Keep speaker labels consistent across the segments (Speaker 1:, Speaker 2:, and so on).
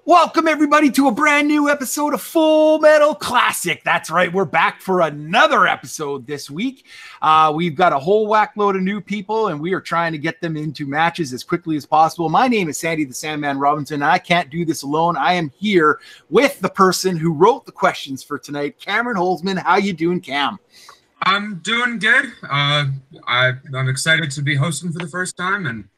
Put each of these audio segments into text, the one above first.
Speaker 1: Welcome, everybody, to a brand new episode of Full Metal Classic. That's right. We're back for another episode this week. We've got a whole whack load of new people, and we are trying to get them into matches as quickly as possible. My name is Sandy the Sandman Robinson, and I can't do this alone. I am here with the person who wrote the questions for tonight, Cameron Holzman. How you doing, Cam?
Speaker 2: I'm doing good. I'm excited to be hosting for the first time, and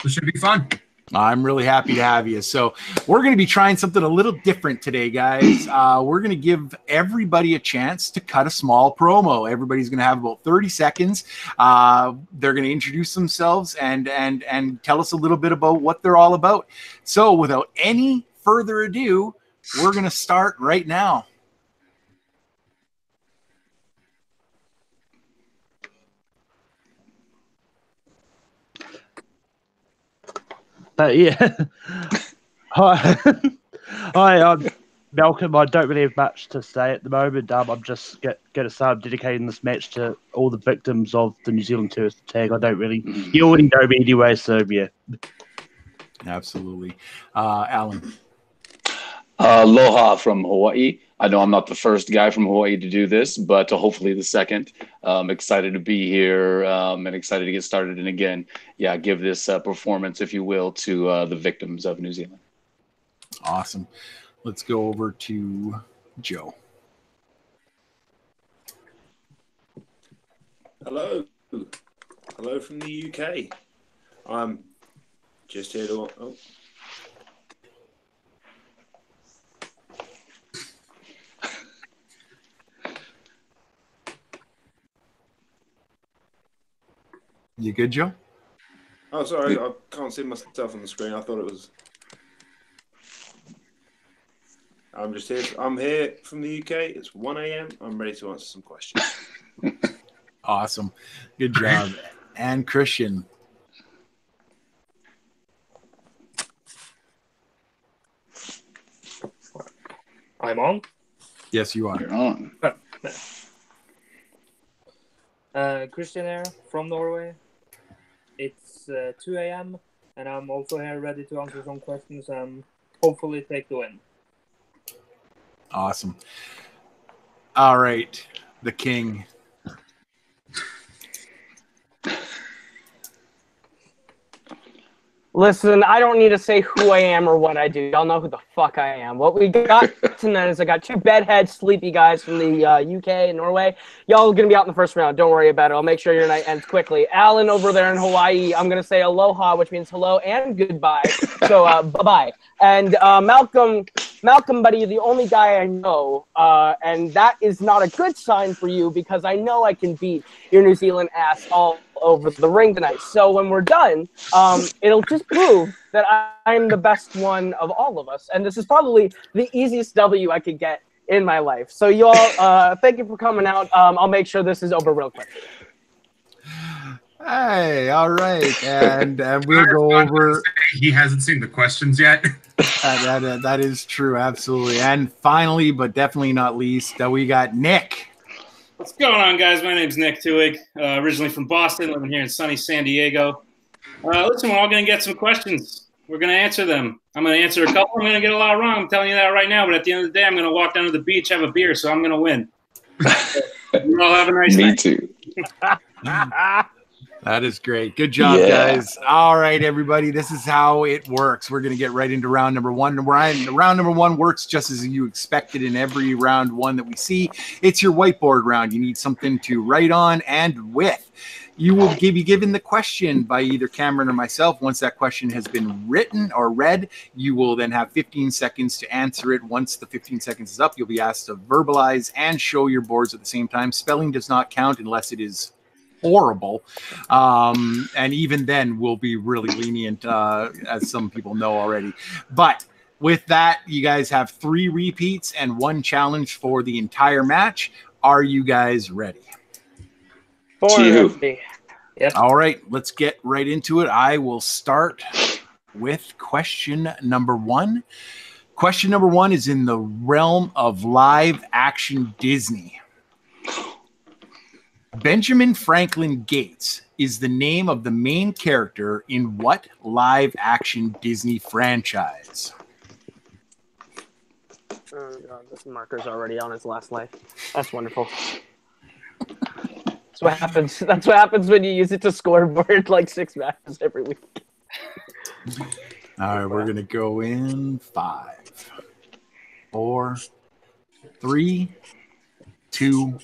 Speaker 2: it should be fun.
Speaker 1: I'm really happy to have you. So we're going to be trying something a little different today, guys. We're going to give everybody a chance to cut a small promo. Everybody's going to have about 30 seconds. They're going to introduce themselves and tell us a little bit about what they're all about. So without any further ado, we're going to start right now.
Speaker 3: Yeah. Hi, I'm Malcolm. I don't really have much to say at the moment. I'm just going to start dedicating this match to all the victims of the New Zealand terrorist attack. I don't really. You already know me anyway, so yeah.
Speaker 1: Absolutely. Alan.
Speaker 4: Aloha from Hawaii. I know I'm not the first guy from Hawaii to do this, but hopefully the second. Excited to be here and excited to get started. And again, yeah, give this performance, if you will, to the victims of New Zealand.
Speaker 1: Awesome. Let's go over to Joe.
Speaker 5: Hello. Hello from the UK. I'm just here to... Oh.
Speaker 1: You good, Joe?
Speaker 5: Oh, sorry. I can't see myself on the screen. I thought it was... I'm just here. I'm here from the UK. It's 1 a.m. I'm ready to answer some questions.
Speaker 1: Awesome. Good job. And Christian.
Speaker 6: I'm on?
Speaker 1: Yes, you are.
Speaker 4: You're on.
Speaker 6: Christian here from Norway. It's 2 a.m. and I'm also here ready to answer some questions and hopefully take the win.
Speaker 1: Awesome. All right. The king.
Speaker 7: Listen, I don't need to say who I am or what I do. Y'all know who the fuck I am. What we got tonight is I got two bedhead, sleepy guys from the UK and Norway. Y'all are going to be out in the first round. Don't worry about it. I'll make sure your night ends quickly. Alan over there in Hawaii, I'm going to say aloha, which means hello and goodbye. So bye-bye. And Malcolm, buddy, the only guy I know, and that is not a good sign for you because I know I can beat your New Zealand ass all over the ring tonight. So when we're done, it'll just prove that I'm the best one of all of us. And this is probably the easiest W I could get in my life. So you all, thank you for coming out. I'll make sure this is over real quick.
Speaker 1: Hey, all right. And we'll go over...
Speaker 2: He hasn't seen the questions yet.
Speaker 1: That is true, absolutely. And finally, but definitely not least, we got Nick.
Speaker 8: What's going on, guys? My name's Nick Tuig, originally from Boston, living here in sunny San Diego. Listen, we're all going to get some questions. We're going to answer them. I'm going to answer a couple. I'm going to get a lot wrong. I'm telling you that right now. But at the end of the day, I'm going to walk down to the beach, have a beer, so I'm going to win. You all have a nice night.
Speaker 4: Me too.
Speaker 1: That is great. Good job, guys. All right, everybody. This is how it works. We're going to get right into round number one. Round number one works just as you expected in every round one that we see. It's your whiteboard round. You need something to write on and with. You will be given the question by either Cameron or myself. Once that question has been written or read, you will then have 15 seconds to answer it. Once the 15 seconds is up, you'll be asked to verbalize and show your boards at the same time. Spelling does not count unless it is horrible, and even then we'll be really lenient, as some people know already. But with that, you guys have 3 repeats and 1 challenge for the entire match. Are you guys ready?
Speaker 7: Yep.
Speaker 1: All right, let's get right into it. I will start with question number 1. Question number 1 is in the realm of live action Disney. Benjamin Franklin Gates is the name of the main character in what live-action Disney franchise?
Speaker 7: Oh god, this marker's already on his last life. That's wonderful. That's what happens. That's what happens when you use it to scoreboard like 6 matches every week.
Speaker 1: All right, we're gonna go in 5, 4, 3, 2,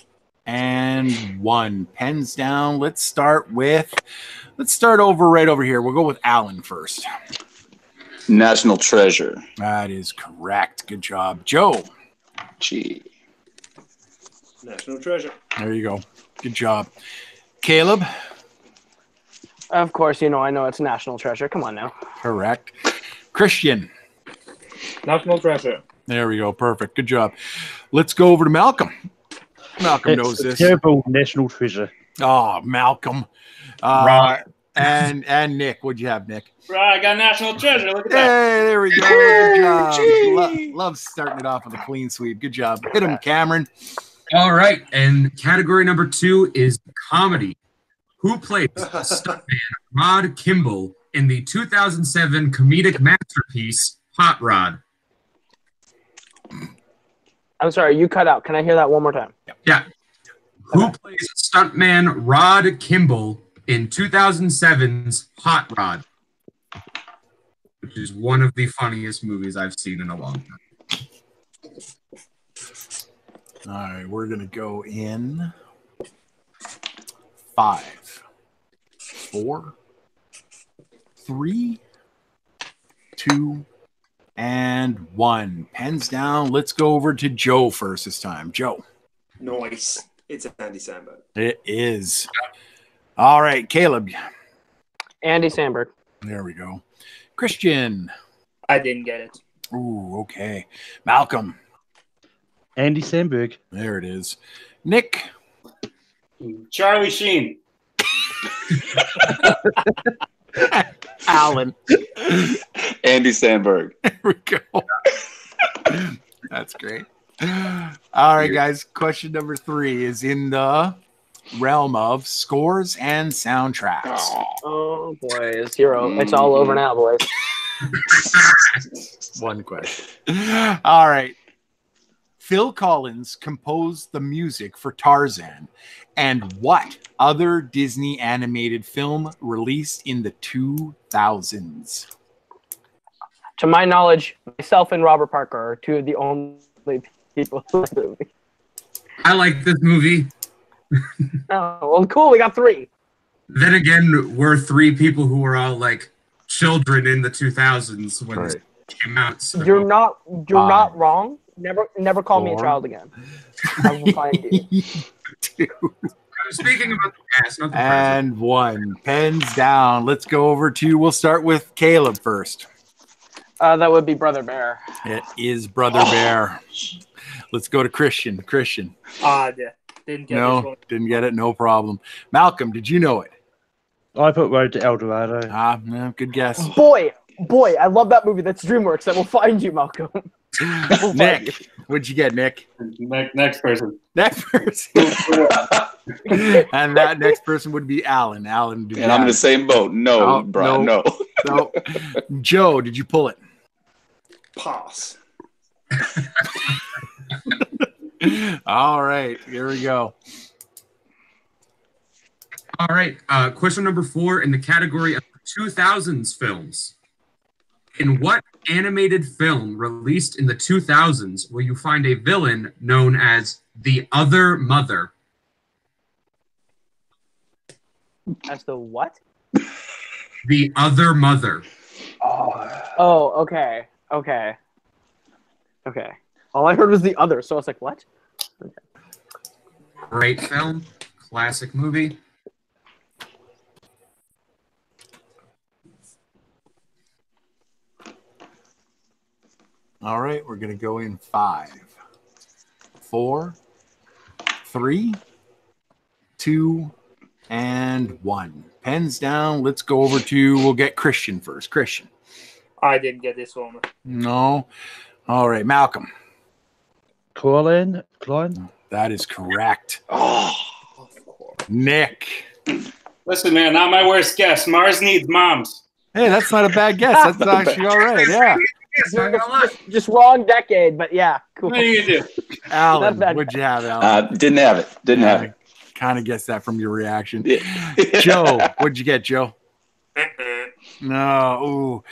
Speaker 1: and 1. Pens down. Let's start over right over here. We'll go with Alan first.
Speaker 4: National Treasure.
Speaker 1: That is correct. Good job, Joe.
Speaker 4: Gee.
Speaker 5: National Treasure.
Speaker 1: There you go. Good job, Caleb.
Speaker 7: Of course, I know it's National Treasure. Come on now.
Speaker 1: Correct. Christian.
Speaker 6: National Treasure.
Speaker 1: There we go. Perfect. Good job. Let's go over to Malcolm. Malcolm knows this.
Speaker 3: Terrible National Treasure.
Speaker 1: Oh, Malcolm.
Speaker 2: Right.
Speaker 1: And Nick. What'd you have, Nick?
Speaker 8: Right, I got National Treasure. Look at that.
Speaker 1: Hey, there we go. Good job. Love starting it off with a clean sweep. Good job. Hit him, Cameron.
Speaker 2: All right, and category number 2 is comedy. Who plays stuntman Rod Kimball in the 2007 comedic masterpiece Hot Rod?
Speaker 7: I'm sorry, you cut out. Can I hear that one more time?
Speaker 2: Yeah. Who plays stuntman Rod Kimball in 2007's Hot Rod? Which is one of the funniest movies I've seen in a long time.
Speaker 1: All right, we're going to go in 5, 4, 3, 2, and 1. Pens down. Let's go over to Joe first this time. Joe.
Speaker 5: Nice. It's Andy Samberg.
Speaker 1: It is. All right, Caleb.
Speaker 7: Andy Samberg.
Speaker 1: There we go. Christian.
Speaker 6: I didn't get it.
Speaker 1: Ooh, okay. Malcolm.
Speaker 3: Andy Samberg.
Speaker 1: There it is. Nick.
Speaker 8: Charlie Sheen.
Speaker 1: Alan.
Speaker 4: Andy Samberg.
Speaker 1: There we go. That's great. All right, guys. Question number 3 is in the realm of scores and soundtracks.
Speaker 7: Oh boy, it's all over now, boys.
Speaker 1: One question. All right. Phil Collins composed the music for Tarzan, and what other Disney animated film released in the 2000s?
Speaker 7: To my knowledge, myself and Robert Parker are 2 of the only people who like the movie.
Speaker 2: I like this movie.
Speaker 7: Oh, well, cool. We got 3.
Speaker 2: Then again, we're 3 people who were all like children in the 2000s when it came out. So.
Speaker 7: You're not wrong. Never call me a child again. I will find you.
Speaker 1: 2.
Speaker 2: I'm speaking about the past, not the
Speaker 1: and
Speaker 2: present.
Speaker 1: 1. Pens down. Let's go over to, we'll start with Caleb first.
Speaker 7: That would be Brother Bear.
Speaker 1: It is Brother Bear. Let's go to Christian. Christian.
Speaker 6: Didn't get this one.
Speaker 1: Didn't get it. No problem. Malcolm, did you know it?
Speaker 3: I put Road to El Dorado.
Speaker 1: No, good guess.
Speaker 7: Boy, I love that movie. That's DreamWorks. That will find you, Malcolm.
Speaker 1: Nick, what'd you get, Nick?
Speaker 8: Next person.
Speaker 1: Next person. And that next person would be Alan. Alan, did
Speaker 4: And I'm in the same boat. No, Brian, no.
Speaker 1: No. Joe, did you pull it?
Speaker 5: Pass.
Speaker 1: All right, here we go.
Speaker 2: All right, question number 4 in the category of 2000s films. In what animated film released in the 2000s will you find a villain known as the Other Mother?
Speaker 7: As the what?
Speaker 2: The Other Mother.
Speaker 7: Oh, okay. All I heard was the other, so I was like, what? Okay.
Speaker 2: Great film, classic movie.
Speaker 1: All right, we're going to go in 5, 4, 3, 2, and 1. Pens down. Let's go over to, we'll get Christian first. Christian.
Speaker 6: I didn't get this one.
Speaker 1: No. All right, Malcolm.
Speaker 3: Klein.
Speaker 1: That is correct.
Speaker 5: Of course.
Speaker 1: Nick.
Speaker 8: Listen, man, not my worst guess. Mars needs moms.
Speaker 1: Hey, that's not a bad guess. That's actually all right. Yeah.
Speaker 7: Just wrong decade, but yeah, cool.
Speaker 8: What are you gonna do?
Speaker 1: Alan, what'd you have, Alan?
Speaker 4: Didn't have it. Didn't have it.
Speaker 1: Kind of guessed that from your reaction.
Speaker 4: Yeah.
Speaker 1: Joe, what'd you get, Joe? No. Ooh.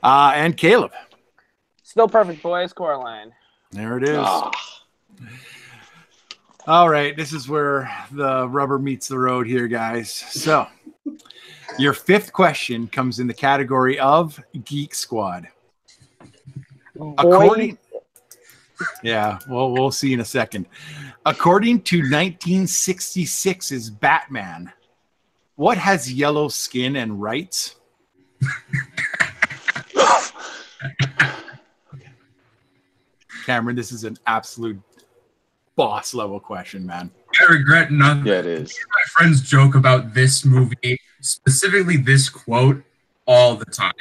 Speaker 1: And Caleb.
Speaker 7: Still perfect, boys. Coraline.
Speaker 1: There it is.
Speaker 4: Ah.
Speaker 1: All right. This is where the rubber meets the road here, guys. So your fifth question comes in the category of Geek Squad. Yeah, well, we'll see in a second. According to 1966's Batman, what has yellow skin and rights? Cameron, this is an absolute boss level question, man.
Speaker 2: I regret nothing.
Speaker 4: Yeah, it is.
Speaker 2: My friends joke about this movie, specifically this quote, all the time.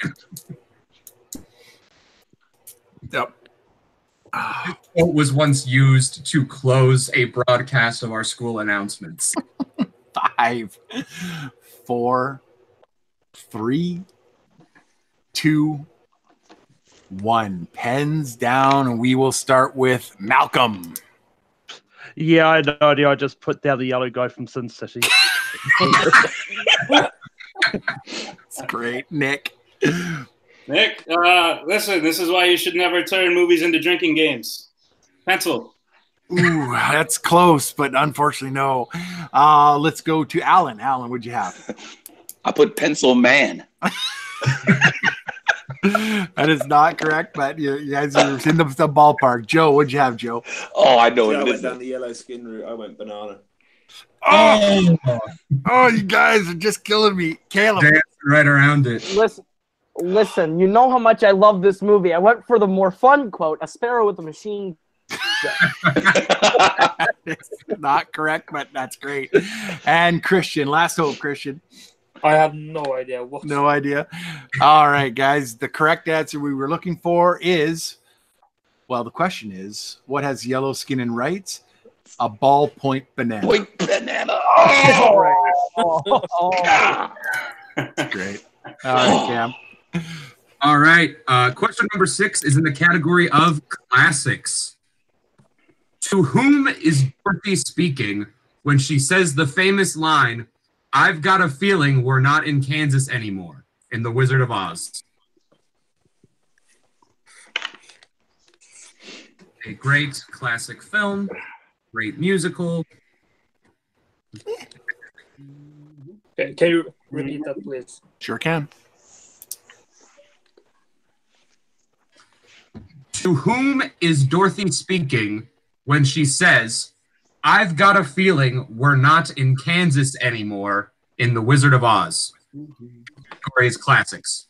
Speaker 1: Yep.
Speaker 2: This quote was once used to close a broadcast of our school announcements.
Speaker 1: 5, 4, 3, 2, 1. Pens down, and we will start with Malcolm.
Speaker 3: Yeah, I had no idea. I just put down the yellow guy from Sin City.
Speaker 1: It's great. Nick.
Speaker 8: Nick, listen, this is why you should never turn movies into drinking games. Pencil.
Speaker 1: Ooh, that's close, but unfortunately, no. Let's go to Alan. Alan, what'd you have?
Speaker 4: I put Pencil Man.
Speaker 1: That is not correct, but you guys are in the ballpark. Joe, what'd you have, Joe?
Speaker 4: Oh, I know
Speaker 5: I
Speaker 4: it
Speaker 5: went
Speaker 4: is.
Speaker 5: down the yellow skin route. I went banana.
Speaker 1: Oh, you guys are just killing me. Caleb.
Speaker 2: Dance right around it.
Speaker 7: Listen, you know how much I love this movie. I went for the more fun quote, a sparrow with a machine.
Speaker 1: It's not correct, but that's great. And Christian, last hope, Christian.
Speaker 6: I have no idea what.
Speaker 1: No idea. All right, guys. The correct answer we were looking for is, well, the question is, what has yellow skin and rights? A ballpoint banana.
Speaker 4: Point banana.
Speaker 1: That's great. All right, Cam.
Speaker 2: All right. Question number 6 is in the category of classics. To whom is Dorothy speaking when she says the famous line, "I've got a feeling we're not in Kansas anymore," in The Wizard of Oz? A great classic film, great musical.
Speaker 6: Can you repeat that, please?
Speaker 1: Sure can.
Speaker 2: To whom is Dorothy speaking when she says, "I've got a feeling we're not in Kansas anymore," in The Wizard of Oz? Corey's classics.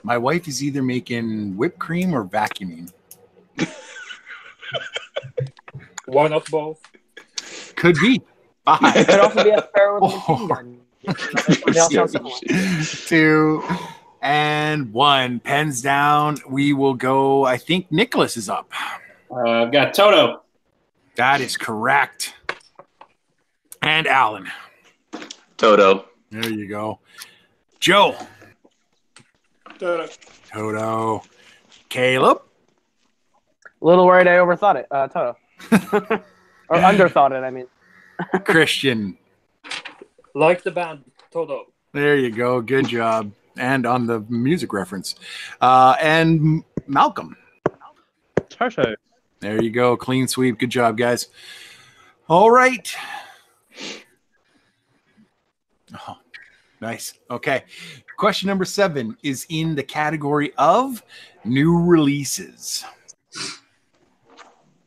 Speaker 1: My wife is either making whipped cream or vacuuming.
Speaker 6: Why not both?
Speaker 1: Could be.
Speaker 7: It could also be a sparrow with a machine gun. They all sound similar.
Speaker 1: 2 and 1. Pens down. We will go. I think Nicholas is up.
Speaker 8: I've got Toto.
Speaker 1: That is correct. And Alan.
Speaker 4: Toto.
Speaker 1: There you go. Joe.
Speaker 5: Toto.
Speaker 1: Toto. Caleb.
Speaker 7: A little worried I overthought it. Toto. Or underthought it, I mean.
Speaker 1: Christian.
Speaker 6: Like the band Toto.
Speaker 1: There you go. Good job. And on the music reference. And Malcolm.
Speaker 3: Toto.
Speaker 1: There you go. Clean sweep. Good job, guys. All right. Oh, nice. Okay. Question number 7 is in the category of new releases.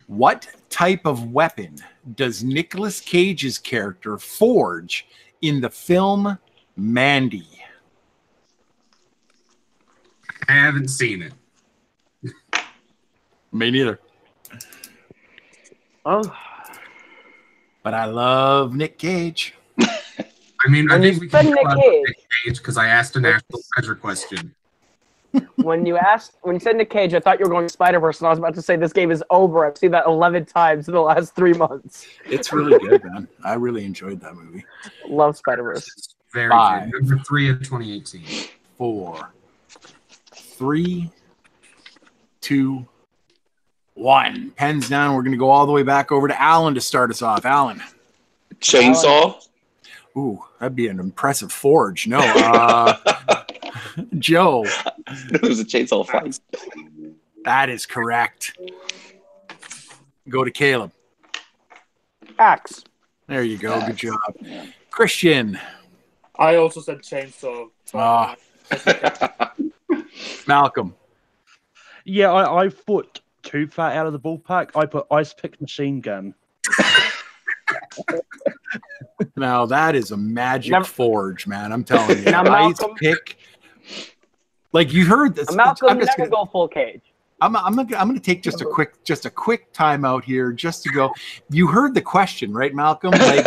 Speaker 1: What type of weapon does Nicolas Cage's character forge in the film Mandy?
Speaker 2: I haven't seen it.
Speaker 1: Me neither.
Speaker 7: Oh.
Speaker 1: But I love Nick Cage.
Speaker 2: I mean, I
Speaker 7: When
Speaker 2: think
Speaker 7: you
Speaker 2: we can
Speaker 7: said
Speaker 2: go
Speaker 7: Nick
Speaker 2: out
Speaker 7: Cage.
Speaker 2: with Nick Cage because I asked a national treasure question.
Speaker 7: When you said Nick Cage, I thought you were going Spider-Verse, and I was about to say this game is over. I've seen that 11 times in the last 3 months.
Speaker 1: It's really good, man. I really enjoyed that movie.
Speaker 7: Love Spider-Verse.
Speaker 2: Very
Speaker 1: 5,
Speaker 2: good. Number 3 of 2018.
Speaker 1: 4, 3, 2, 1. Pens down. We're going to go all the way back over to Alan to start us off. Alan.
Speaker 4: Chainsaw.
Speaker 1: Ooh, that'd be an impressive forge. No. Joe.
Speaker 4: It was a chainsaw fight.
Speaker 1: That is correct. Go to Caleb.
Speaker 7: Axe.
Speaker 1: There you go. Good job. Christian.
Speaker 6: I also said chainsaw.
Speaker 1: Malcolm.
Speaker 3: Yeah, I put too far out of the ballpark. I put ice pick machine gun.
Speaker 1: Now that is a magic forge, man. I'm telling you.
Speaker 7: Now,
Speaker 1: Ice
Speaker 7: Malcolm,
Speaker 1: pick. Like you heard this.
Speaker 7: Malcolm never go full cage.
Speaker 1: I'm gonna take just a quick time out here just to go. You heard the question, right, Malcolm? Like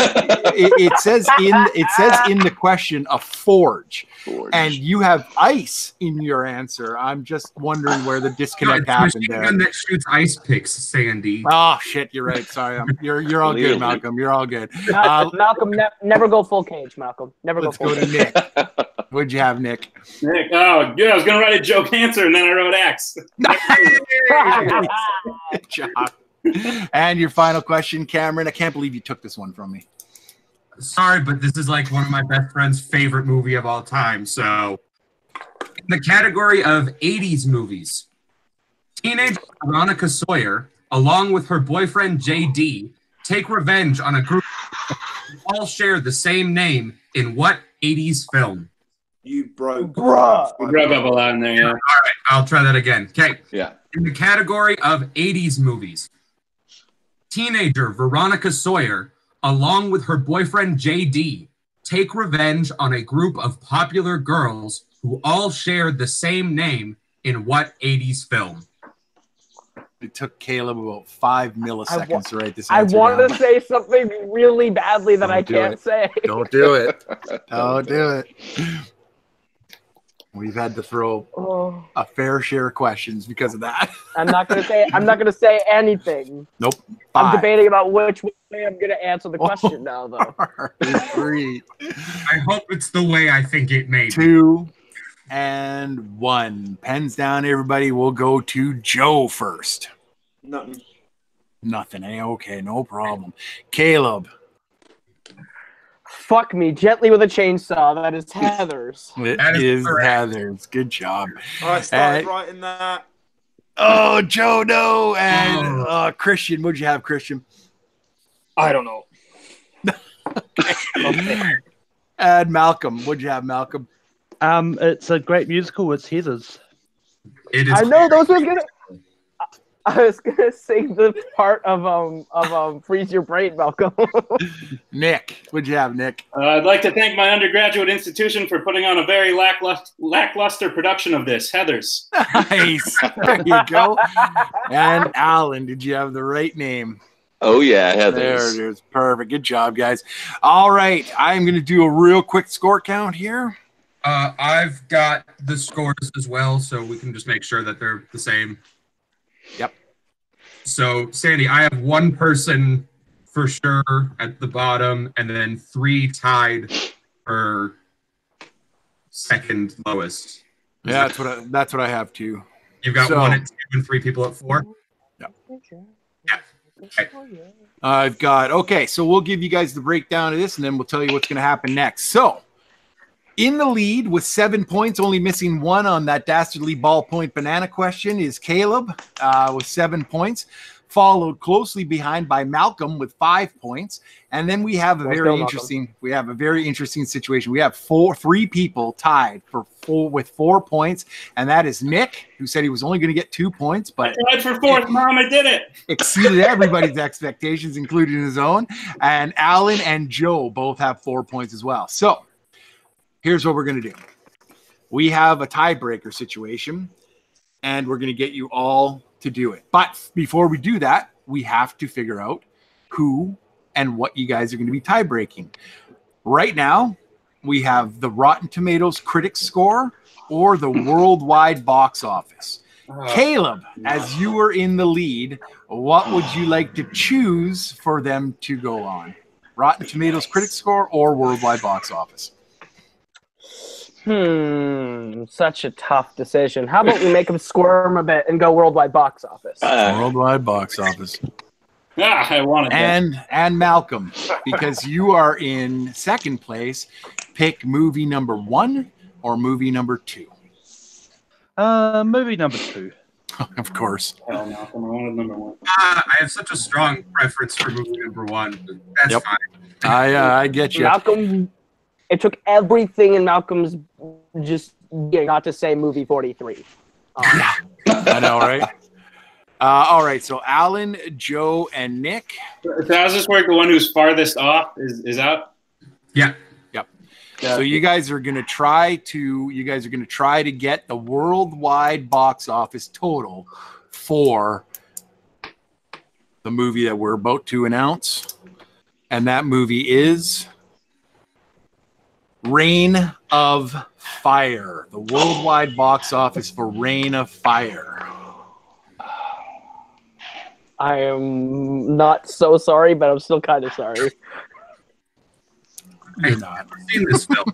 Speaker 1: it says in the question a forge, and you have ice in your answer. I'm just wondering where the disconnect happened there.
Speaker 2: Gun that shoots ice picks, Sandy.
Speaker 1: Oh shit, you're right. Sorry, you're all good, Malcolm. You're all good.
Speaker 7: Malcolm, never go full cage. Malcolm, never go full
Speaker 1: Let's go to Nick. What'd you have, Nick?
Speaker 8: Nick, oh, good. I was going to write a joke answer, and then I wrote X.
Speaker 1: Good job. And your final question, Cameron. I can't believe you took this one from me.
Speaker 2: Sorry, but this is like one of my best friend's favorite movie of all time. So, in the category of 80s movies, teenage Veronica Sawyer, along with her boyfriend JD, take revenge on a group who all share the same name in what 80s film?
Speaker 5: You broke.
Speaker 7: Bruh.
Speaker 8: We broke up a lot in there, yeah.
Speaker 2: All right, I'll try that again. Okay.
Speaker 4: Yeah.
Speaker 2: In the category of 80s movies, teenager Veronica Sawyer, along with her boyfriend JD, take revenge on a group of popular girls who all share the same name in what 80s film?
Speaker 1: It took Caleb about 5 milliseconds to write this
Speaker 7: I
Speaker 1: answer
Speaker 7: wanted
Speaker 1: down.
Speaker 7: to say something really badly that I can't say.
Speaker 1: Don't do it. Don't do it. We've had to throw a fair share of questions because of that.
Speaker 7: I'm not gonna say anything.
Speaker 1: Nope.
Speaker 7: I'm
Speaker 1: 5,
Speaker 7: debating about which way I'm gonna answer the question now, though.
Speaker 1: 4, 3,
Speaker 2: I hope it's the way I think it may be.
Speaker 1: 2, and 1. Pens down, everybody. We'll go to Joe first. Nothing, eh? Okay, no problem. Caleb.
Speaker 7: Fuck me, gently with a chainsaw. That is Heather's.
Speaker 1: It
Speaker 2: That is
Speaker 1: is
Speaker 2: correct.
Speaker 1: Heather's. Good job.
Speaker 5: I started writing that.
Speaker 1: Oh, Joe, no. And Christian, what'd you have, Christian?
Speaker 6: I don't know.
Speaker 1: Okay. And Malcolm, what'd you have, Malcolm?
Speaker 3: It's a great musical. It's Heather's.
Speaker 2: It is
Speaker 7: I know those were gonna. I was gonna sing the part of Freeze Your Brain, Malcolm.
Speaker 1: Nick, what'd you have, Nick?
Speaker 8: I'd like to thank my undergraduate institution for putting on a very lackluster production of this, Heather's.
Speaker 1: Nice. There you go. And Alan, did you have the right name?
Speaker 4: Oh, yeah, Heather's.
Speaker 1: There it is. Perfect. Good job, guys. All right. I'm going to do a real quick score count here.
Speaker 2: I've got the scores as well, so we can just make sure that they're the same.
Speaker 1: Yep.
Speaker 2: So, Sandy, I have one person for sure at the bottom, and then 3 tied for second lowest.
Speaker 1: Yeah, that's what I have too.
Speaker 2: You've got 1 at 2 and 3 people at 4?
Speaker 1: Yep.
Speaker 2: Yeah. Okay.
Speaker 1: I've got, okay, so we'll give you guys the breakdown of this, and then we'll tell you what's going to happen next. So, in the lead with 7 points, only missing 1 on that dastardly ballpoint banana question, is Caleb with 7 points, followed closely behind by Malcolm with 5 points. And then we have a very interesting situation. We have 3 people tied with 4 points, and that is Nick, who said he was only going to get 2 points, but
Speaker 8: I tried for 4th, Mom. I did it.
Speaker 1: Exceeded everybody's expectations, including his own. And Alan and Joe both have 4 points as well. So here's what we're going to do. We have a tiebreaker situation, and we're going to get you all to do it. But before we do that, we have to figure out who and what you guys are going to be tie breaking. Right now, we have the Rotten Tomatoes critic score or the worldwide box office. Caleb, as you were in the lead, what would you like to choose for them to go on? Rotten Tomatoes critic score or worldwide box office?
Speaker 7: Such a tough decision. How about we make them squirm a bit and go worldwide box office?
Speaker 1: Worldwide box office.
Speaker 8: I wanted that.
Speaker 1: And Malcolm, because you are in second place, pick movie number 1 or movie number 2.
Speaker 3: Movie number 2.
Speaker 1: Of course.
Speaker 8: Hell, Malcolm, I wanted number 1.
Speaker 2: I have such a strong preference for movie number 1. That's fine.
Speaker 1: I get you.
Speaker 7: Malcolm, it took everything in Malcolm's just not to say movie 43.
Speaker 1: I know, right? All right, so Alan, Joe, and Nick.
Speaker 8: So how's this work? The one who's farthest off is out?
Speaker 2: Yeah.
Speaker 1: Yep. So you guys are gonna try to get the worldwide box office total for the movie that we're about to announce. And that movie is Reign of Fire. The worldwide box office for Reign of Fire.
Speaker 7: I am not so sorry, but I'm still kind of sorry.
Speaker 1: You're not.
Speaker 2: I've seen this film.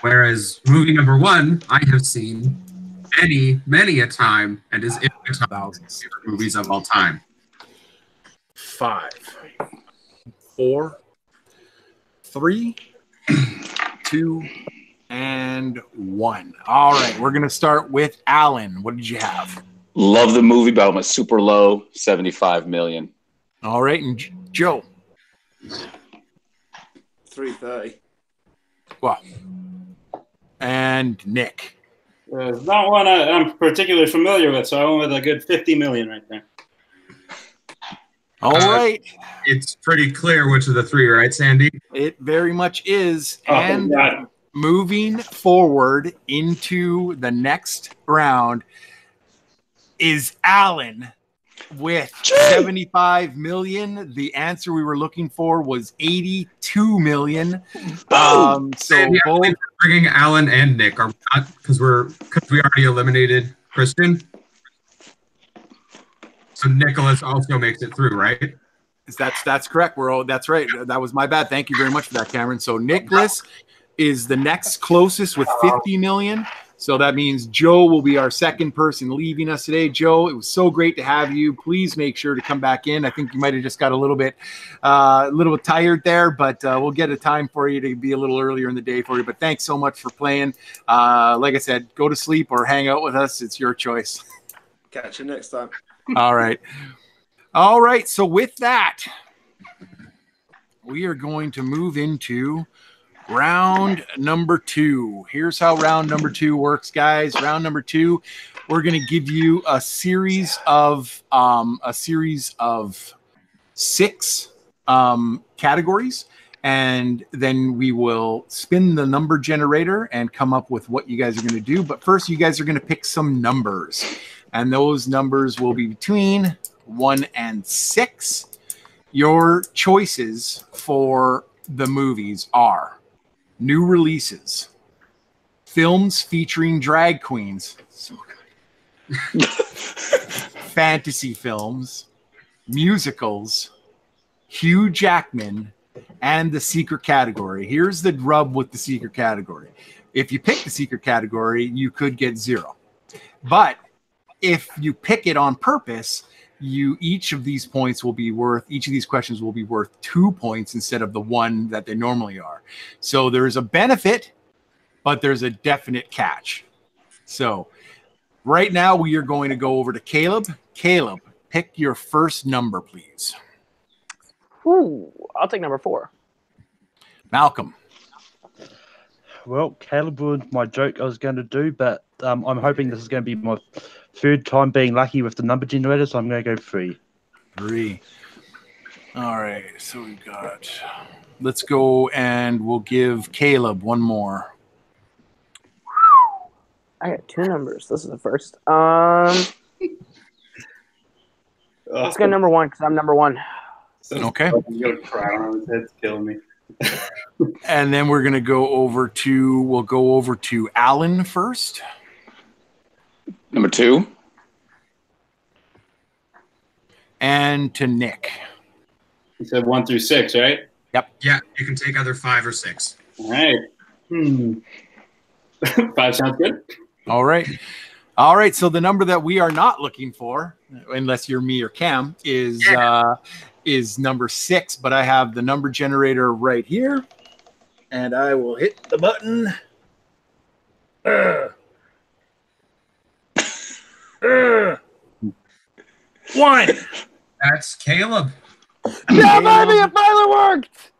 Speaker 2: Whereas movie number 1, I have seen many a time and is in my top
Speaker 1: Thousands.
Speaker 2: favorite movies of all time.
Speaker 1: 5, 4, 3, 2, and 1. All right, we're going to start with Alan. What did you have?
Speaker 4: Love the movie, but I'm a super low, 75 million.
Speaker 1: All right, and Joe.
Speaker 5: 330.
Speaker 1: Well, and Nick.
Speaker 8: It's not one I'm particularly familiar with, so I went with a good 50 million right there.
Speaker 1: All right.
Speaker 2: It's pretty clear which of the 3, right, Sandy?
Speaker 1: It very much is.
Speaker 8: Oh,
Speaker 1: and
Speaker 8: God.
Speaker 1: moving forward into the next round is Alan with 75 million. The answer we were looking for was 82 million. So
Speaker 2: Sandy, I
Speaker 1: both
Speaker 2: think we're bringing Alan and Nick, are we not? Because we already eliminated Kristen. So Nicholas also makes it through, right?
Speaker 1: that's correct. That's right. That was my bad. Thank you very much for that, Cameron. So Nicholas is the next closest with 50 million. So that means Joe will be our second person leaving us today. Joe, it was so great to have you. Please make sure to come back in. I think you might have just got a little bit tired there, but we'll get a time for you to be a little earlier in the day for you. But thanks so much for playing. Like I said, go to sleep or hang out with us. It's your choice.
Speaker 5: Catch you next time.
Speaker 1: All right. All right. So with that, we are going to move into round number 2. Here's how round number 2 works, guys. Round number 2, we're going to give you a series of 6 categories, and then we will spin the number generator and come up with what you guys are going to do. But first, you guys are going to pick some numbers, and those numbers will be between 1 and 6. Your choices for the movies are new releases, films featuring drag queens, so good. Fantasy films, musicals, Hugh Jackman, and the secret category. Here's the rub with the secret category. If you pick the secret category, you could get 0. But if you pick it on purpose, each of these questions will be worth 2 points instead of the 1 that they normally are. So there's a benefit, but there's a definite catch. So right now we are going to go over to Caleb. Caleb, pick your first number, please.
Speaker 7: Ooh, I'll take number 4.
Speaker 1: Malcolm.
Speaker 3: Well, Caleb ruined my joke I was going to do, but I'm hoping this is going to be my third time being lucky with the number generator, so I'm going to go 3.
Speaker 1: 3. All right, so we've got... Let's go and we'll give Caleb one more.
Speaker 7: I got 2 numbers. This is the first. Let's go number 1 because I'm number 1.
Speaker 1: Okay.
Speaker 8: I'm going to cry on his head's killing me.
Speaker 1: And then we're gonna go over to Alan first.
Speaker 4: Number 2.
Speaker 1: And to Nick.
Speaker 8: You said 1 through 6, right?
Speaker 2: Yeah, you can take either 5 or 6.
Speaker 8: All right. 5 sounds good.
Speaker 1: All right. All right. So the number that we are not looking for, unless you're me or Cam, is number 6. But I have the number generator right here, and I will hit the button. 1.
Speaker 2: That's Caleb.
Speaker 7: Yeah, baby, it finally worked.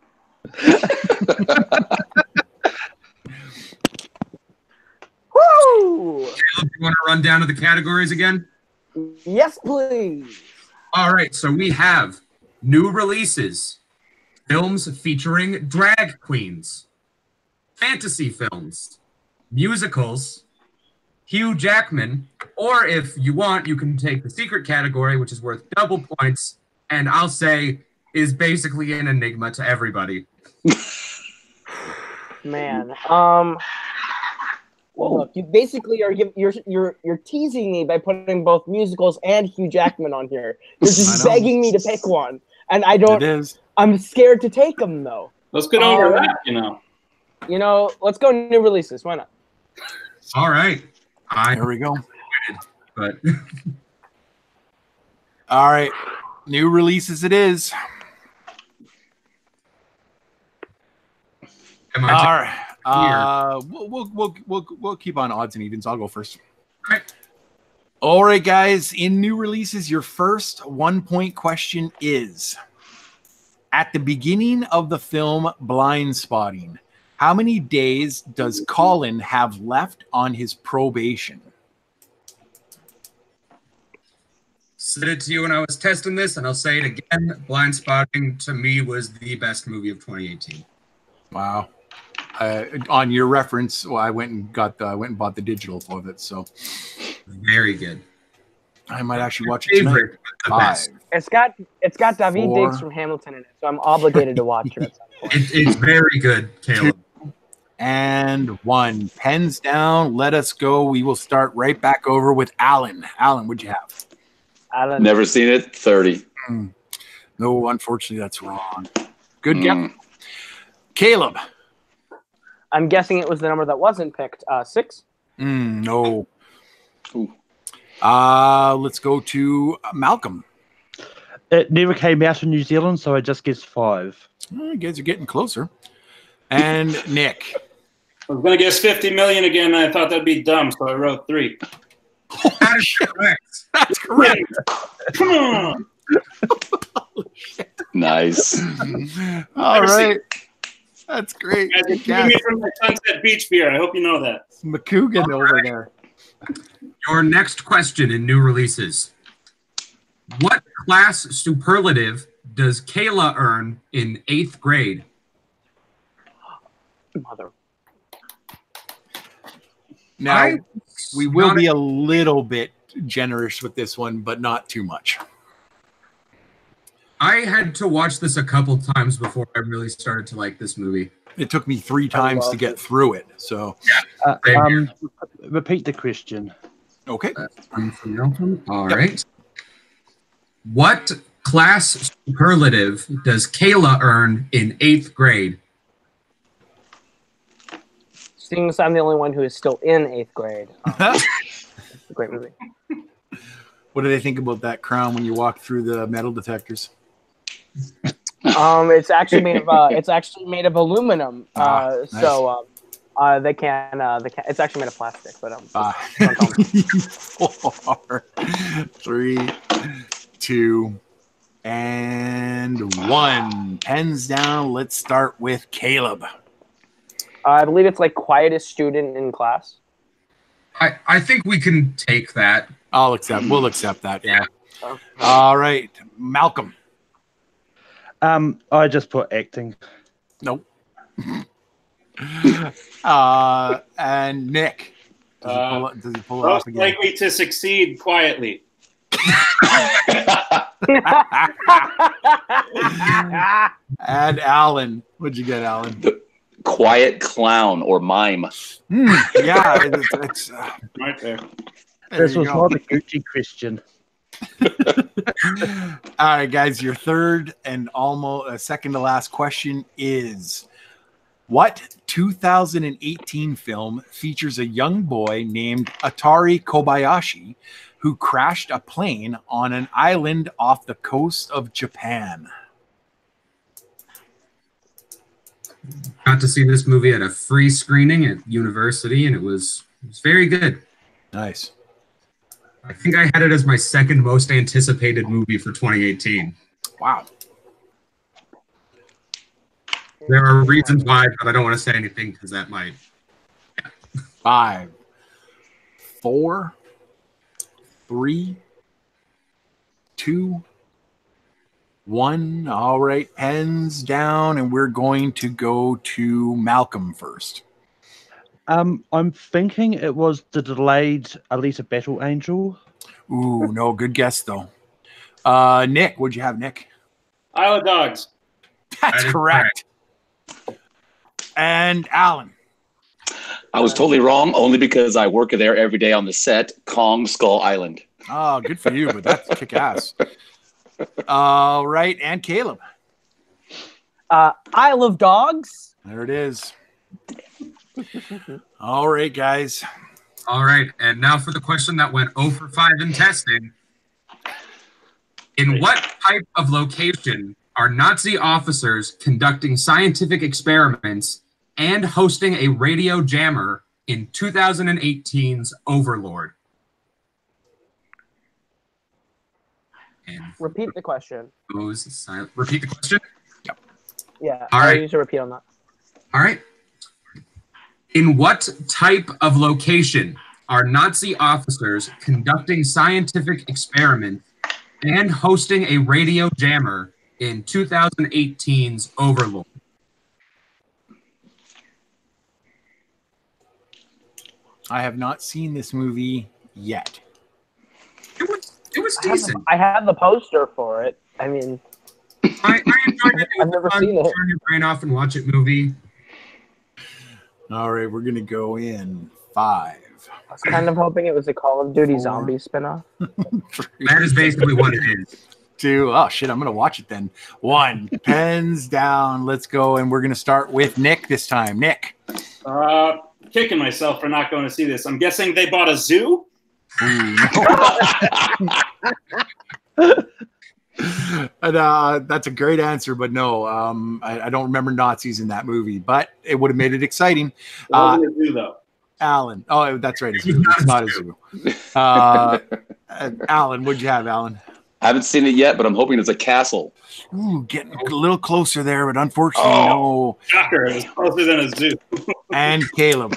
Speaker 7: Woo!
Speaker 2: Caleb, you want to run down to the categories again?
Speaker 7: Yes, please.
Speaker 2: All right, so we have new releases, films featuring drag queens, fantasy films, musicals, Hugh Jackman, or if you want, you can take the secret category, which is worth double points, and I'll say is basically an enigma to everybody.
Speaker 7: Man, well, look, you basically are you're teasing me by putting both musicals and Hugh Jackman on here. You're just begging me to pick one, and I don't.
Speaker 1: It is.
Speaker 7: I'm scared to take them though.
Speaker 8: Let's get over that, you know.
Speaker 7: You know, let's go new releases. Why not?
Speaker 2: All right.
Speaker 1: Here we go.
Speaker 2: But
Speaker 1: All right. New releases it is.
Speaker 2: am
Speaker 1: All
Speaker 2: I
Speaker 1: right. We'll keep on odds and evens. I'll go first.
Speaker 2: All right.
Speaker 1: All right, guys. In new releases, your first 1-point question is: at the beginning of the film Blind Spotting, how many days does Colin have left on his probation?
Speaker 2: Said it to you when I was testing this, and I'll say it again. Blind Spotting to me was the best movie of 2018.
Speaker 1: Wow. On your reference, well, I went and bought the digital of it, so
Speaker 2: Very good.
Speaker 1: I might actually watch it tonight.
Speaker 2: Favorite, the
Speaker 1: 5.
Speaker 2: best.
Speaker 7: It's got David
Speaker 1: 4.
Speaker 7: Diggs from Hamilton in it, so I'm obligated to watch it at some point.
Speaker 2: It's very good, Caleb.
Speaker 1: 2 and 1. Pens down. Let us go. We will start right back over with Alan. Alan, what'd you have?
Speaker 7: Alan,
Speaker 4: Never seen it. 30.
Speaker 1: No, unfortunately, that's wrong. Good guess. Caleb.
Speaker 7: I'm guessing it was the number that wasn't picked. 6.
Speaker 1: No.
Speaker 4: Ooh.
Speaker 1: Let's go to Malcolm.
Speaker 3: It never came out in New Zealand, so I just guessed 5.
Speaker 1: You guys are getting closer. And Nick.
Speaker 8: I was going to guess 50 million again. And I thought that'd be dumb, so I wrote 3.
Speaker 2: That is correct.
Speaker 1: That's correct.
Speaker 8: Come on.
Speaker 4: Nice.
Speaker 1: All right. That's great.
Speaker 8: Guys, you're keeping me from my Sunset Beach beer. I hope you know that.
Speaker 1: McCougan over there.
Speaker 2: Your next question in new releases. What class superlative does Kayla earn in 8th grade?
Speaker 7: Mother.
Speaker 1: Now, we will be a little bit generous with this one, but not too much.
Speaker 2: I had to watch this a couple times before I really started to like this movie.
Speaker 1: It took me 3 times to get through it. So,
Speaker 3: Repeat the question.
Speaker 1: okay.
Speaker 2: All right. What class superlative does Kayla earn in 8th grade?
Speaker 7: Seeing as I'm the only one who is still in 8th grade. It's a great movie.
Speaker 1: What do they think about that crown when you walk through the metal detectors?
Speaker 7: It's actually made of aluminum.
Speaker 1: Nice.
Speaker 7: So they can it's actually made of plastic, but
Speaker 1: 4, 3, 2, and 1. Pens down. Let's start with Caleb.
Speaker 7: I believe it's like quietest student in class.
Speaker 2: I think we can take that.
Speaker 1: We'll accept that. Yeah. All right. Malcolm.
Speaker 3: I just put acting.
Speaker 1: Nope. And Nick. Does he pull it off
Speaker 8: Most
Speaker 1: again?
Speaker 8: likely to succeed quietly.
Speaker 1: And Alan. What'd you get, Alan?
Speaker 4: quiet clown or mime.
Speaker 1: Yeah, it's
Speaker 8: Right there.
Speaker 3: This was not a Gucci Christian.
Speaker 1: All right, guys, your third and almost second to last question is, what 2018 film features a young boy named Atari Kobayashi who crashed a plane on an island off the coast of Japan?
Speaker 2: Got to see this movie at a free screening at university, and it was very good.
Speaker 1: Nice.
Speaker 2: I think I had it as my second most anticipated movie for 2018.
Speaker 1: Wow.
Speaker 2: There are reasons why, but I don't want to say anything because that might.
Speaker 1: 5, 4, 3, 2, 1. All right, pens down, and we're going to go to Malcolm first.
Speaker 3: I'm thinking it was the delayed Alita Battle Angel.
Speaker 1: Ooh, no, good guess though. Nick, what'd you have, Nick?
Speaker 8: Isle of Dogs.
Speaker 1: That's
Speaker 2: That is
Speaker 1: correct. And Alan.
Speaker 4: I was totally wrong, only because I work there every day on the set, Kong Skull Island.
Speaker 1: Oh, good for you, but that's kick ass. All right, and Caleb.
Speaker 7: Isle of Dogs.
Speaker 1: There it is. All right, guys.
Speaker 2: All right, and now for the question that went 0 for 5 in testing. In what type of location are Nazi officers conducting scientific experiments and hosting a radio jammer in 2018's Overlord? And
Speaker 7: Repeat the question.
Speaker 2: goes silent. Repeat the question?
Speaker 7: Yeah,
Speaker 2: All
Speaker 7: I
Speaker 2: right.
Speaker 7: need to repeat on that.
Speaker 2: All right. In what type of location are Nazi officers conducting scientific experiments and hosting a radio jammer in 2018's Overlord?
Speaker 1: I have not seen this movie yet.
Speaker 2: It was decent.
Speaker 7: I had the poster for it. I mean,
Speaker 2: I enjoyed it.
Speaker 7: I've never seen it.
Speaker 2: Turn your brain off and watch it movie.
Speaker 1: All right, we're going to go in 5.
Speaker 7: I was kind of hoping it was a Call of Duty zombie spinoff.
Speaker 2: That is basically what it is.
Speaker 1: 2. Oh, shit, I'm going to watch it then. 1. Pens down. Let's go, and we're going to start with Nick this time. Nick.
Speaker 8: Kicking myself for not going to see this. I'm guessing they bought a zoo?
Speaker 1: And, that's a great answer, but no, I don't remember Nazis in that movie, but it would have made it exciting.
Speaker 8: It wasn't a zoo, though.
Speaker 1: Alan. Oh, that's right. It's not a zoo. Alan, what'd you have, Alan?
Speaker 4: I haven't seen it yet, but I'm hoping it's a castle.
Speaker 1: Ooh, getting a little closer there, but unfortunately, no.
Speaker 8: Shocker. It was closer than a zoo.
Speaker 1: And Caleb.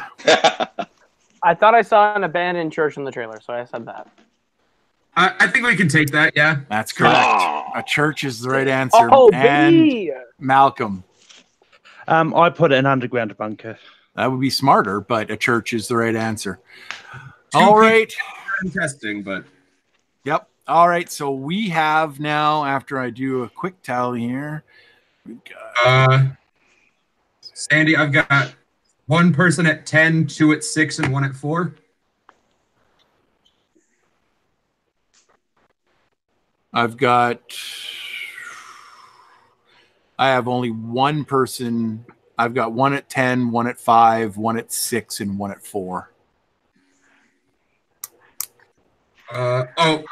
Speaker 7: I thought I saw an abandoned church in the trailer, so I said that.
Speaker 2: I think we can take that, yeah.
Speaker 1: That's correct. A church is the right answer.
Speaker 7: Oh,
Speaker 1: and
Speaker 7: baby!
Speaker 1: Malcolm.
Speaker 3: I put it in underground bunker.
Speaker 1: That would be smarter, but a church is the right answer. All right.
Speaker 2: Testing, but
Speaker 1: Yep. All right. So we have now, after I do a quick tally here, we've got
Speaker 2: Sandy, I've got one person at 10, 2 at 6, and 1 at 4.
Speaker 1: I have only one person. I've got 1 at 10, 1 at 5, 1 at 6, and 1 at 4.
Speaker 2: I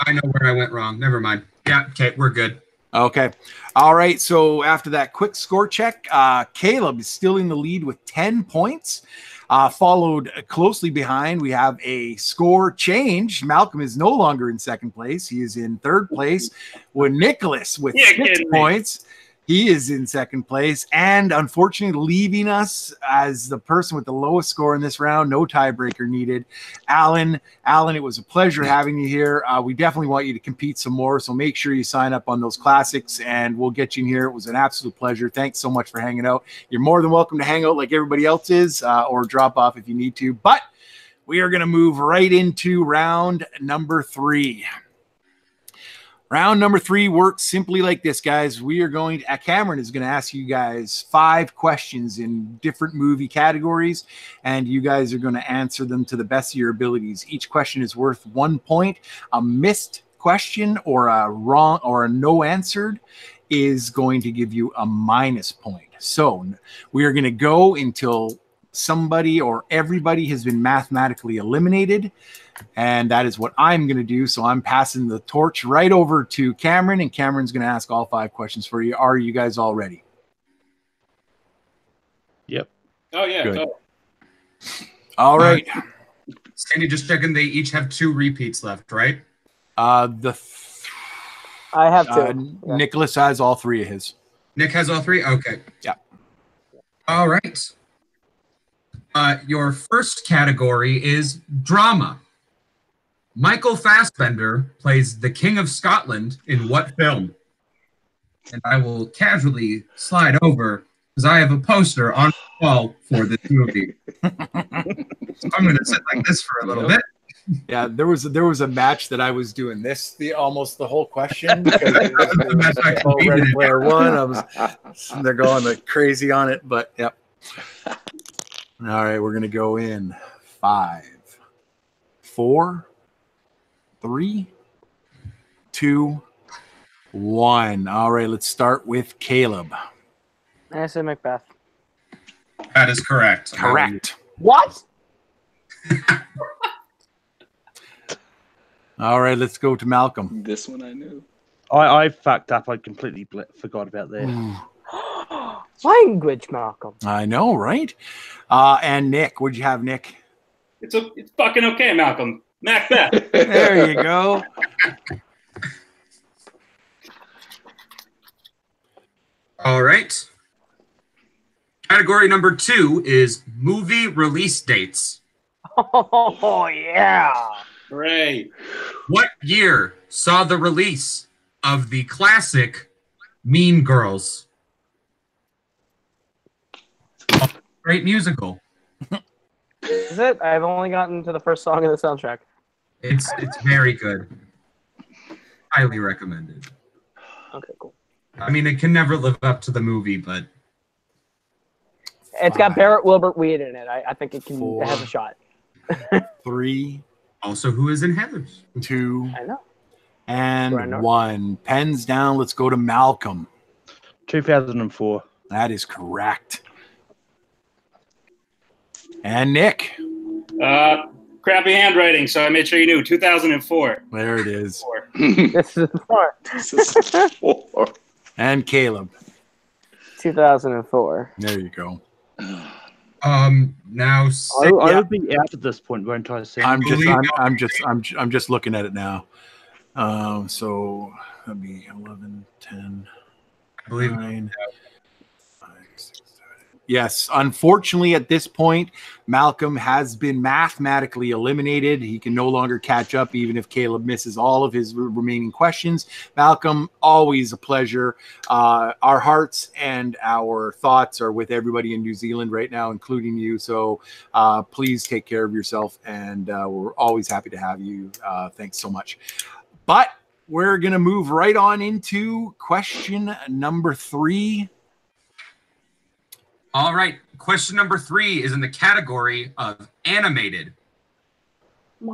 Speaker 2: know where I went wrong. Never mind. Yeah, okay, we're good.
Speaker 1: Okay. All right. So after that quick score check, Caleb is still in the lead with 10 points. Followed closely behind, we have a score change. Malcolm is no longer in second place. He is in third place with Nicholas with 6 points. He is in second place, and unfortunately leaving us as the person with the lowest score in this round. No tiebreaker needed. Alan, it was a pleasure having you here. We definitely want you to compete some more, so make sure you sign up on those classics, and we'll get you in here. It was an absolute pleasure. Thanks so much for hanging out. You're more than welcome to hang out like everybody else is, or drop off if you need to. But we are going to move right into round number 3. Round number 3 works simply like this, guys. We are going to, Cameron is going to ask you guys 5 questions in different movie categories, and you guys are going to answer them to the best of your abilities. Each question is worth 1 point. A missed question or a wrong or a no answered is going to give you a minus point. So we are going to go until somebody or everybody has been mathematically eliminated. And that is what I'm going to do. So I'm passing the torch right over to Cameron, and Cameron's going to ask all 5 questions for you. Are you guys all ready?
Speaker 3: Yep.
Speaker 8: Oh, yeah.
Speaker 1: Good.
Speaker 8: Oh.
Speaker 1: All right.
Speaker 2: Sandy, just checking. They each have 2 repeats left, right?
Speaker 7: I have 2. Yeah.
Speaker 1: Nicholas has all 3 of his.
Speaker 2: Nick has all 3? Okay.
Speaker 1: Yeah.
Speaker 2: All right. Your first category is drama. Michael Fassbender plays the King of Scotland in what film? And I will casually slide over because I have a poster on the wall for this movie. So I'm going to sit like this for a little bit.
Speaker 1: Yeah, there was a match that I was doing this almost the whole question because Ready Player One. They're going like crazy on it, but yep. All right, we're gonna go in 5, 4, 3, 2, 1. All right, let's start with Caleb.
Speaker 7: I said Macbeth.
Speaker 2: That is correct.
Speaker 1: Correct.
Speaker 7: What?
Speaker 1: All right, let's go to Malcolm.
Speaker 4: This one I knew.
Speaker 3: I fucked up. I completely forgot about that.
Speaker 7: Language, Malcolm.
Speaker 1: I know, right? And Nick, what'd you have, Nick?
Speaker 8: It's fucking okay, Malcolm. Macbeth.
Speaker 1: There you go.
Speaker 2: All right. Category number 2 is movie release dates.
Speaker 7: Oh, yeah.
Speaker 8: Hooray.
Speaker 2: What year saw the release of the classic Mean Girls? Great musical.
Speaker 7: Is it? I've only gotten to the first song of the soundtrack.
Speaker 2: It's very good. Highly recommended.
Speaker 7: Okay, cool.
Speaker 2: I mean, it can never live up to the movie, but
Speaker 7: It's got Barrett Wilbert Weed in it. I think it has a
Speaker 1: 4,
Speaker 7: shot.
Speaker 1: 3,
Speaker 2: also who is in Heathers?
Speaker 1: 2,
Speaker 7: I know.
Speaker 1: and 1. Pens down. Let's go to Malcolm.
Speaker 3: 2004.
Speaker 1: That is correct. And Nick.
Speaker 8: Crappy handwriting, so I made sure you knew. 2004.
Speaker 1: There it is.
Speaker 7: This is 4.
Speaker 4: This is 4.
Speaker 1: And Caleb.
Speaker 7: 2004.
Speaker 1: There you go.
Speaker 2: Now
Speaker 3: I would be out at this point, won't I? Sam?
Speaker 1: I'm just looking at it now. So that'd be 11, 10,
Speaker 2: I believe
Speaker 1: 9. 5, 6, 7. Yes, unfortunately, at this point, Malcolm has been mathematically eliminated. He can no longer catch up, even if Caleb misses all of his remaining questions. Malcolm, always a pleasure. Our hearts and our thoughts are with everybody in New Zealand right now, including you. So please take care of yourself, and we're always happy to have you. Thanks so much. But we're going to move right on into question number 3.
Speaker 2: All right. Question number 3 is in the category of animated.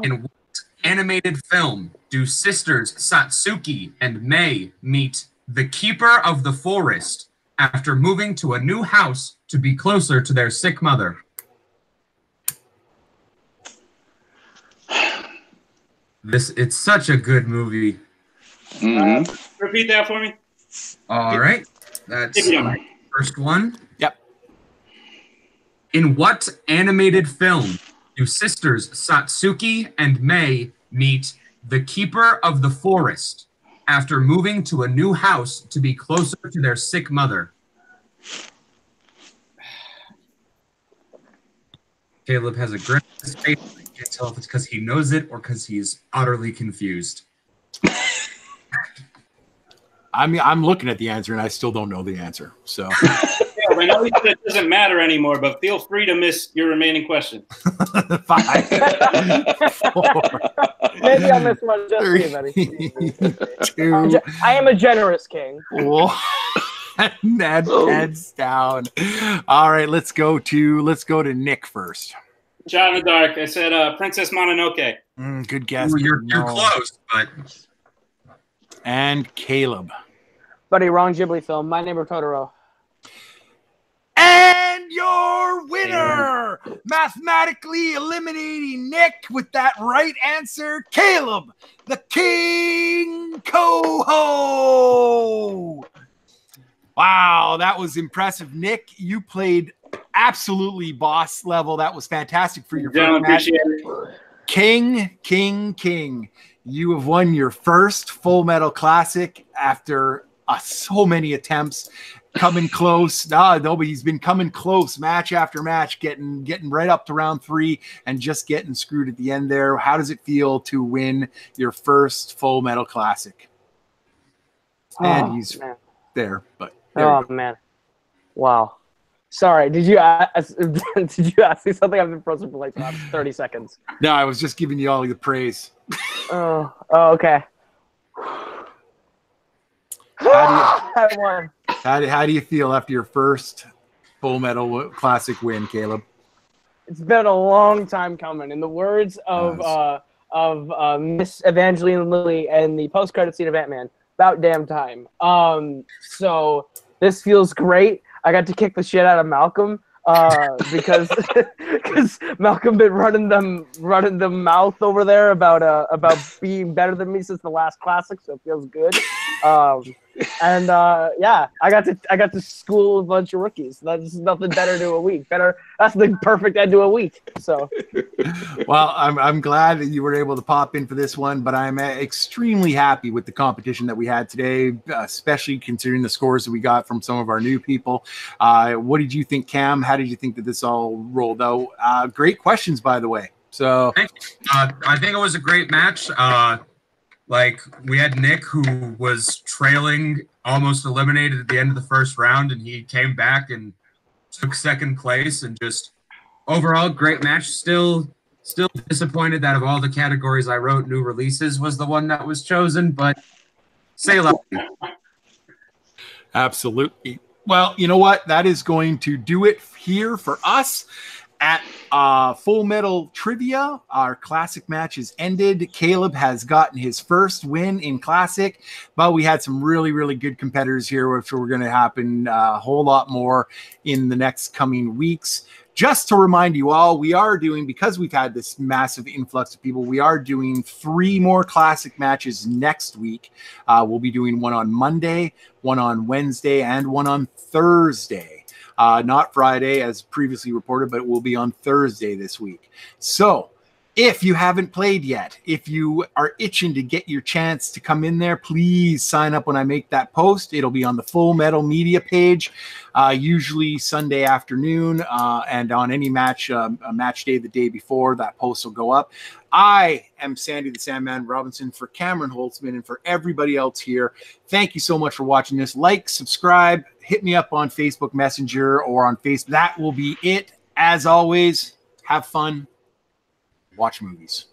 Speaker 2: In what animated film do sisters Satsuki and Mei meet the keeper of the forest after moving to a new house to be closer to their sick mother? It's such a good movie.
Speaker 4: Mm-hmm.
Speaker 8: Repeat that for me.
Speaker 2: All right. That's my first one.
Speaker 1: Yep.
Speaker 2: In what animated film do sisters Satsuki and Mei meet the keeper of the forest after moving to a new house to be closer to their sick mother? Caleb has a grin on his face. I can't tell if it's because he knows it or because he's utterly confused.
Speaker 1: I mean, I'm looking at the answer and I still don't know the answer. So
Speaker 8: Yeah, I know you said it doesn't matter anymore, but feel free to miss your remaining question.
Speaker 1: 5, 4,
Speaker 7: Maybe I'll miss one just for you, buddy.
Speaker 1: 2,
Speaker 7: I am a generous king.
Speaker 1: 1. Heads down. All right, let's go to Nick first.
Speaker 8: Shot in the dark. I said Princess Mononoke.
Speaker 1: Good guess.
Speaker 2: Ooh, you're close, but
Speaker 1: And Caleb.
Speaker 7: Buddy, wrong Ghibli film. My Neighbor Totoro.
Speaker 1: And your winner, mathematically eliminating Nick with that right answer, Caleb, the King Coho. Wow, that was impressive. Nick, you played absolutely boss level. That was fantastic for your first match. King. You have won your first Full Metal Classic after so many attempts. Coming close. But he's been coming close match after match, getting right up to round 3 and just getting screwed at the end there. How does it feel to win your first Full Metal Classic? And he's there, but
Speaker 7: man. Wow. Sorry, did you ask me something? I've been frozen for like 30 seconds.
Speaker 1: No, I was just giving you all the praise.
Speaker 7: Oh, okay.
Speaker 1: How do you feel after your first Full Metal Classic win, Caleb?
Speaker 7: It's been a long time coming. In the words of Miss Evangeline Lilly and the post-credit scene of Ant-Man, about damn time. So this feels great. I got to kick the shit out of Malcolm because Malcolm been running the mouth over there about being better than me since the last classic, so it feels good. I got to school a bunch of rookies. That's nothing better to a week. That's the perfect end to a week. So,
Speaker 1: well, I'm glad that you were able to pop in for this one, but I'm extremely happy with the competition that we had today, especially considering the scores that we got from some of our new people. What did you think, Cam? How did you think that this all rolled out? Great questions, by the way. So,
Speaker 2: I think it was a great match. Like, we had Nick, who was trailing, almost eliminated at the end of the first round, and he came back and took second place, and just overall great match. Still disappointed that of all the categories I wrote, new releases was the one that was chosen, but say loud.
Speaker 1: Absolutely. Well, you know what? That is going to do it here for us. At Full Metal Trivia, our classic match is ended. Caleb has gotten his first win in classic, but we had some really, really good competitors here, which are going to happen a whole lot more in the next coming weeks. Just to remind you all, we are doing, because we've had this massive influx of people, we are doing 3 more classic matches next week. We'll be doing one on Monday, one on Wednesday, and one on Thursday. Not Friday, as previously reported, but it will be on Thursday this week. So if you haven't played yet, if you are itching to get your chance to come in there, please sign up when I make that post. It'll be on the Full Metal Media page, usually Sunday afternoon, and on any match, a match day the day before, that post will go up. I am Sandy the Sandman Robinson for Cameron Holtzman and for everybody else here. Thank you so much for watching this. Like, subscribe, hit me up on Facebook Messenger or on Facebook. That will be it. As always, have fun. Watch movies.